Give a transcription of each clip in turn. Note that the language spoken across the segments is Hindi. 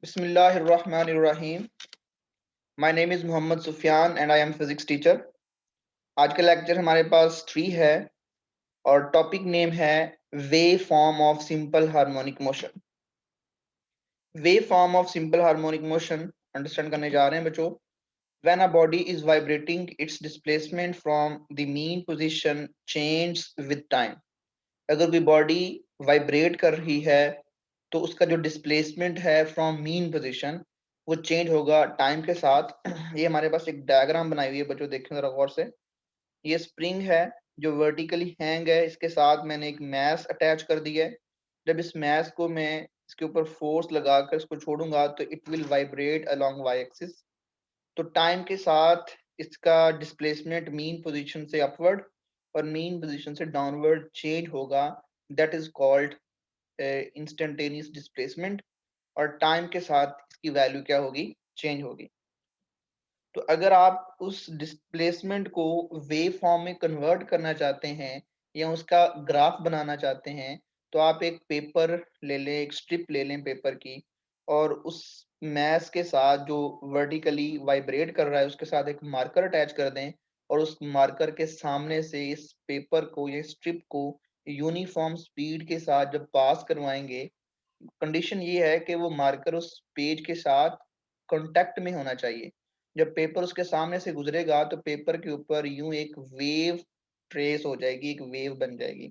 Bismillahirrahmanirrahim. My name is Mohammad Sufyan and I am physics teacher. आज का लेक्चर हमारे पास 3 है और टॉपिक नेम है wave form of simple harmonic motion. Wave form of simple harmonic motion understand करने जा रहे हैं बच्चों। When a body is vibrating, its displacement from the mean position changes with time. अगर कोई बॉडी वाइब्रेट कर रही है तो उसका जो डिस्प्लेसमेंट है फ्रॉम मीन पोजीशन वो चेंज होगा टाइम के साथ। ये हमारे पास एक डायग्राम बनाई हुई है बच्चों, देखें जरा गौर से। ये स्प्रिंग है जो वर्टिकली हैंग है, इसके साथ मैंने एक मैस अटैच कर दी है। जब इस मैस को मैं इसके ऊपर फोर्स लगाकर इसको छोड़ूंगा तो it will vibrate along Y axis. तो टाइम के साथ इसका डिस्प्लेसमेंट मीन पोजीशन से अपवर्ड और मीन पोजीशन से डाउनवर्ड चेंज होगा। That is called instantaneous displacement. और टाइम के साथ इसकी वैल्यू क्या होगी, चेंज होगी। तो अगर आप उस डिस्प्लेसमेंट को वेव फॉर्म में कन्वर्ट करना चाहते हैं या उसका ग्राफ बनाना चाहते हैं तो आप एक पेपर ले लें, एक स्ट्रिप ले लें पेपर की, और उस मैस के साथ जो वर्टिकली वाइब्रेट कर रहा है उसके साथ एक मार्कर अटैच कर दें और उस मार्कर के सामने से इस पेपर को या स्ट्रिप को यूनिफॉर्म स्पीड के साथ जब पास करवाएंगे, कंडीशन ये है कि वो मार्कर उस पेज के साथ कांटेक्ट में होना चाहिए। जब पेपर उसके सामने से गुजरेगा तो पेपर के ऊपर यूं एक वेव ट्रेस हो जाएगी, एक वेव बन जाएगी।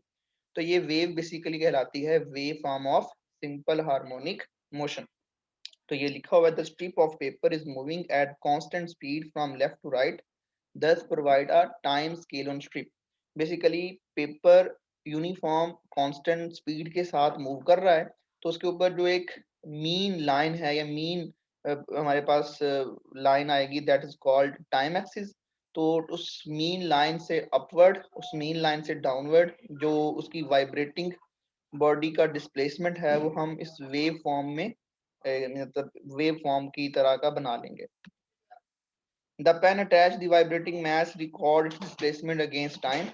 तो ये वेव बेसिकली कहलाती है wave form of simple harmonic motion. तो ये लिखा हुआ है the strip of paper is moving at constant speed from left to right, thus provide a time scale on strip। Basically paper uniform constant speed के साथ मूव कर रहा है तो उसके ऊपर जो एक मीन लाइन है या मीन हमारे पास लाइन आएगी, that is called time axis. तो उस मीन लाइन से अपवर्ड, उस मीन लाइन से डाउनवर्ड जो उसकी वाइब्रेटिंग बॉडी का डिस्प्लेसमेंट है वो हम इस वेव फॉर्म में मतलब वेव फॉर्म की तरह का बना लेंगे। The pen attached the vibrating mass records displacement against time.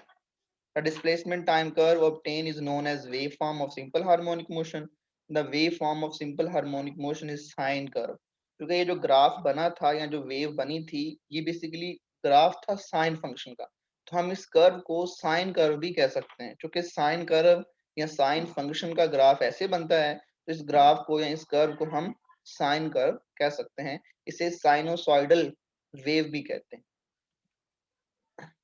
The displacement time curve obtained is known as waveform of simple harmonic motion. The waveform of simple harmonic motion is sine curve। क्योंकि ये जो ग्राफ बना था या जो वेव बनी थी ये बेसिकली ग्राफ था साइन फंक्शन का, तो हम इस कर्व को साइन कर्व भी कह सकते हैं। क्योंकि साइन कर्व या साइन फंक्शन का ग्राफ ऐसे बनता है तो इस ग्राफ को या इस कर्व को हम साइन कर्व कह सकते हैं। इसे साइनोसॉइडल वेव भी कहते हैं।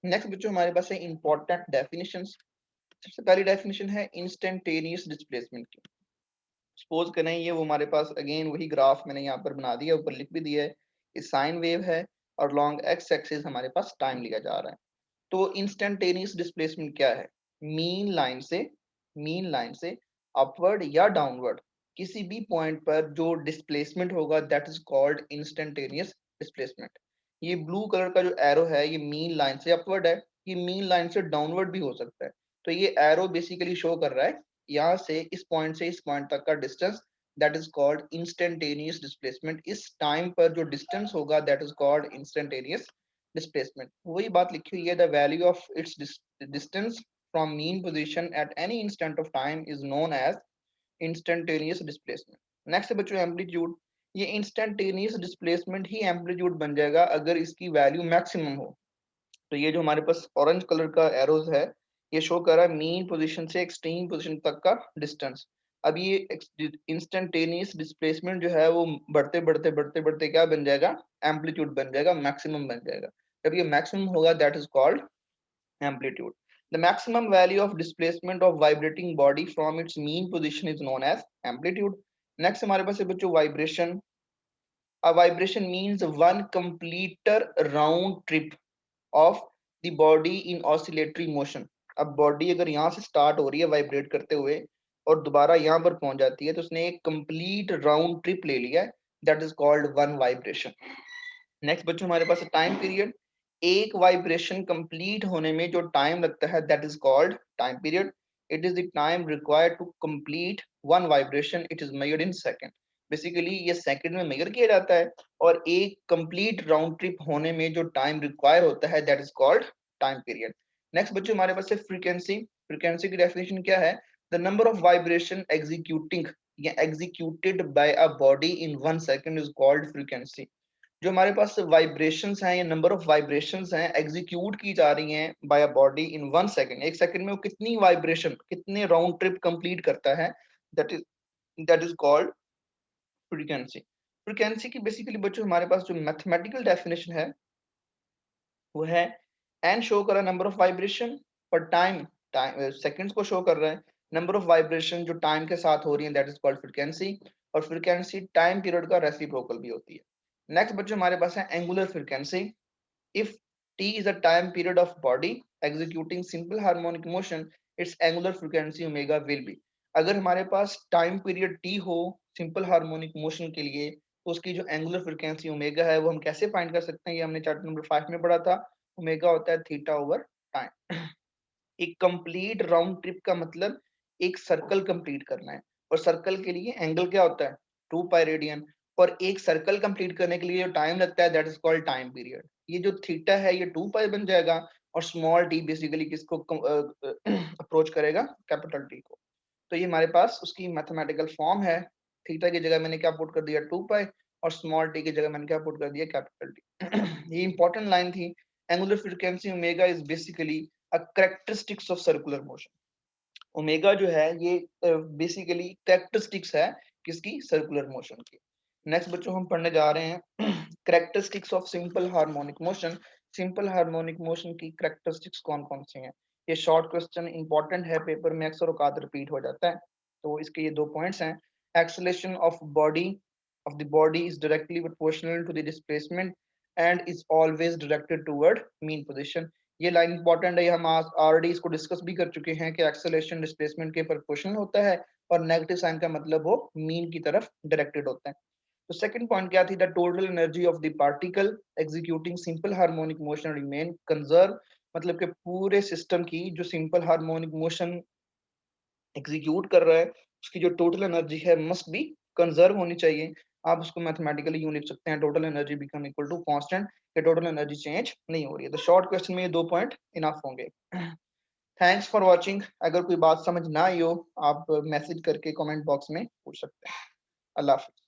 नेक्स्ट बच्चों हमारे पास है इंपॉर्टेंट डेफिनेशंस। सबसे पहली डेफिनेशन है इंस्टेंटेनियस डिस्प्लेसमेंट की। सपोज करें ये वो हमारे पास अगेन वही ग्राफ मैंने यहाँ पर बना दिया, ऊपर लिख भी दिया है, ये साइन वेव है और लॉन्ग एक्स एक्सिस हमारे पास टाइम लिया जा रहा है। तो इंस्टेंटेनियस डिस्प्लेसमेंट क्या है? मीन लाइन से अपवर्ड या डाउनवर्ड किसी भी पॉइंट पर जो डिस्प्लेसमेंट होगा that is called instantaneous displacement. ये ब्लू कलर का जो एरो है ये मीन लाइन से अपवर्ड है, ये मीन लाइन से डाउनवर्ड भी हो सकता है। तो ये एरो बेसिकली शो कर रहा है यहाँ से इस पॉइंट से इस पॉइंट तक का distance, that is called instantaneous displacement. इस टाइम पर जो डिस्टेंस होगा that is called instantaneous displacement. वही बात लिखी हुई है, the value of its distance from mean position at any instant of time is known as instantaneous displacement. Next है बच्चों एम्पलीट्यूड। ये इंस्टेंटेनियस डिस्प्लेसमेंट ही एम्पलीट्यूड बन जाएगा अगर इसकी वैल्यू मैक्सिमम हो। तो ये जो हमारे पास ऑरेंज कलर का एरोज है ये शो कर रहा है मीन पोजीशन से एक्सट्रीम पोजीशन तक का डिस्टेंस। अब ये इंस्टेंटेनियस डिस्प्लेसमेंट जो है वो बढ़ते बढ़ते बढ़ते बढ़ते क्या बन जाएगा, एम्पलीट्यूड बन जाएगा, मैक्सिमम बन जाएगा। जब ये मैक्सिमम होगा that is called amplitude। The maximum value of displacement of vibrating body from its mean position is known as amplitude। Next हमारे पास है बच्चों vibration। A vibration means one completer round trip of the body in oscillatory motion। अब बॉडी अगर यहाँ से स्टार्ट हो रही है वाइब्रेट करते हुए और दोबारा यहाँ पर पहुंच जाती है तो उसने एक कंप्लीट राउंड ट्रिप ले लिया है, that is called one vibration. Next बच्चों हमारे पास टाइम पीरियड। एक वाइब्रेशन कंप्लीट होने में जो टाइम लगता है that is called time period. It is the time required to complete one vibration, it is measured in second. Basically ये सेकंड में मेजर किया जाता है और एक कंप्लीट राउंड ट्रिप होने में जो टाइम रिक्वायर होता है that is called time period. Next बच्चों हमारे पास है फ्रीक्वेंसी। फ्रीक्वेंसी की डेफिनेशन क्या है? The number of vibration executing या executed by a body in 1 second is called frequency. जो हमारे पास वाइब्रेशंस हैं या नंबर ऑफ वाइब्रेशंस हैं एग्जीक्यूट की जा रही हैं by a body in 1 second, एक सेकंड में वो कितनी वाइब्रेशन, कितने राउंड ट्रिप कंप्लीट करता है, that is called frequency. Frequency की बेसिकली बच्चों हमारे पास जो मैथमेटिकल डेफिनेशन है वो है एन शो कर रहा है नंबर ऑफ वाइब्रेशन, और टाइम टाइम सेकंड्स को शो कर रहा है, नंबर ऑफ वाइब्रेशन जो टाइम के साथ हो रही है दैट इज कॉल्ड फ्रीक्वेंसी, और फ्रीक्वेंसी टाइम पीरियड का रेसिप्रोकल भी होती है। नेक्स्ट बच्चों हमारे पास है angular frequency. If t is a time period of body executing simple harmonic motion, its angular frequency omega will be। अगर हमारे पास टाइम पीरियड t हो सिंपल हार्मोनिक मोशन के लिए, तो उसकी जो एंगुलर फ्रीक्वेंसी ओमेगा है वो हम कैसे फाइंड कर सकते हैं, ये हमने चैप्टर नंबर 5 में पढ़ा था। ओमेगा होता है थीटा ओवर टाइम। एक कंप्लीट राउंड ट्रिप का मतलब एक सर्कल कंप्लीट करना है, और सर्कल के लिए एंगल क्या होता है 2 पाई रेडियन, और एक सर्कल कंप्लीट करने के लिए जो टाइम लगता है that is called time period. ये जो थीटा है ये 2 पाई बन जाएगा, और स्मॉल टी बेसिकली किसको अप्रोच करेगा, कैपिटल टी को। तो ये हमारे पास उसकी मैथमेटिकल फॉर्म है। थीटा की जगह मैंने क्या पुट कर दिया 2 पाई, और स्मॉल टी की जगह मैंने क्या पुट कर दिया कैपिटल टी। ये इंपॉर्टेंट लाइन थी। Angular frequency omega is basically a characteristics of circular motion. Omega जो है ये बेसिकली कैरेक्टरिस्टिक्स है किसकी, सर्कुलर मोशन की। नेक्स्ट बच्चों हम पढ़ने जा रहे हैं characteristics of simple harmonic motion. Simple harmonic motion की कैरेक्टरिस्टिक्स कौन कौन सी हैं, ये शॉर्ट क्वेश्चन इंपॉर्टेंट है, पेपर में अक्सर औकात रिपीट हो जाता है। तो इसके ये 2 पॉइंट्स हैं। Acceleration of the body is directly proportional to the displacement and is always directed toward mean position. ये लाइन इंपॉर्टेंट है, ये हम ऑलरेडी इसको डिस्कस भी कर चुके हैं कि एक्सेलरेशन डिस्प्लेसमेंट के प्रोपोर्शनल होता है, और नेगेटिव साइन का मतलब वो मीन की तरफ डायरेक्टेड होता है। तो सेकंड पॉइंट क्या थी, the total energy of the particle executing simple harmonic motion remain conserve. मतलब कि पूरे सिस्टम की जो सिंपल हार्मोनिक मोशन एग्जीक्यूट कर रहा है उसकी जो टोटल एनर्जी है मस्ट बी कंजर्व होनी चाहिए। आप उसको मैथमेटिकली यूं लिख सकते हैं, total energy become equal to constant, कि टोटल एनर्जी चेंज नहीं हो रही है। तो शॉर्ट क्वेश्चन में ये 2 पॉइंट इनफ होंगे। Thanks for watching. अगर कोई बात समझ ना आई हो आप मैसेज करके कमेंट बॉक्स में पूछ सकते हैं। अल्लाह हाफिज।